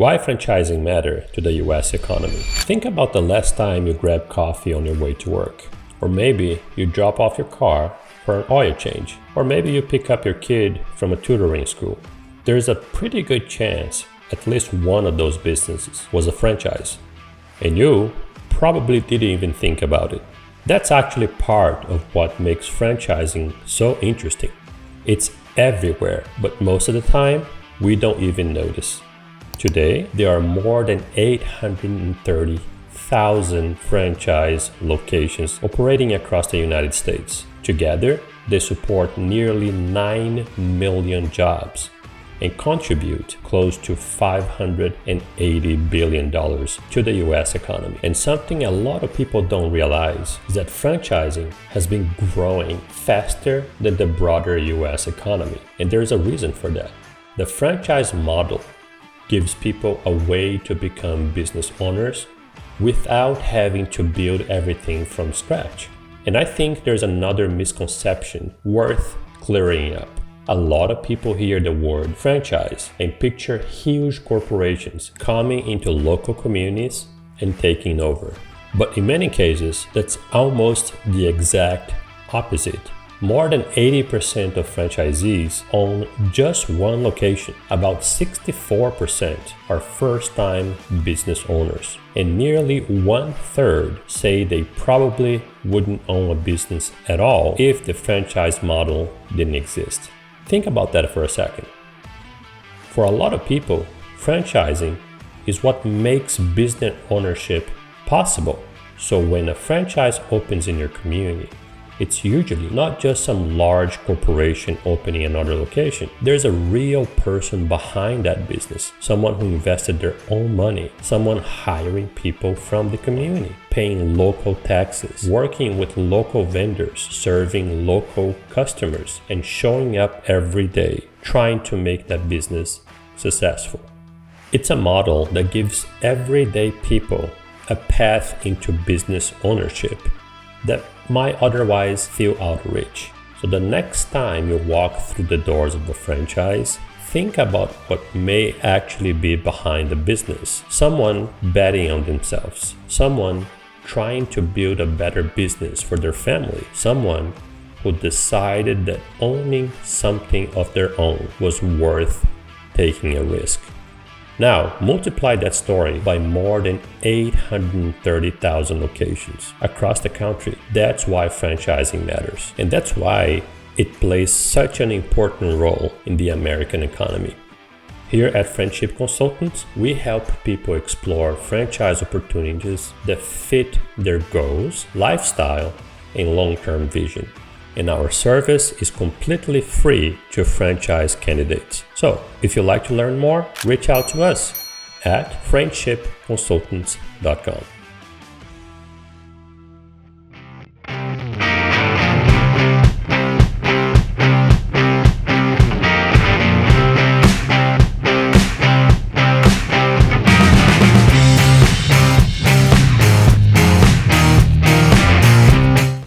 Why franchising matter to the US economy? Think about the last time you grabbed coffee on your way to work. Or maybe you drop off your car for an oil change. Or maybe you pick up your kid from a tutoring school. There's a pretty good chance at least one of those businesses was a franchise. And you probably didn't even think about it. That's actually part of what makes franchising so interesting. It's everywhere, but most of the time, we don't even notice. Today, there are more than 830,000 franchise locations operating across the United States. Together, they support nearly 9 million jobs and contribute close to $580 billion to the US economy. And something a lot of people don't realize is that franchising has been growing faster than the broader US economy. And there's a reason for that. The franchise model gives people a way to become business owners without having to build everything from scratch. And I think there's another misconception worth clearing up. A lot of people hear the word franchise and picture huge corporations coming into local communities and taking over. But in many cases, that's almost the exact opposite. More than 80% of franchisees own just one location. About 64% are first-time business owners. And nearly 1/3 say they probably wouldn't own a business at all if the franchise model didn't exist. Think about that for a second. For a lot of people, franchising is what makes business ownership possible. So when a franchise opens in your community, it's usually not just some large corporation opening another location. There's a real person behind that business, someone who invested their own money, someone hiring people from the community, paying local taxes, working with local vendors, serving local customers, and showing up every day, trying to make that business successful. It's a model that gives everyday people a path into business ownership that might otherwise feel out of reach. So the next time you walk through the doors of a franchise, think about what may actually be behind the business. Someone betting on themselves, someone trying to build a better business for their family, someone who decided that owning something of their own was worth taking a risk. Now, multiply that story by more than 830,000 locations across the country. That's why franchising matters. And that's why it plays such an important role in the American economy. Here at Friendship Consultants, we help people explore franchise opportunities that fit their goals, lifestyle, and long-term vision. And our service is completely free to franchise candidates. So, if you'd like to learn more, reach out to us at friendshipconsultants.com.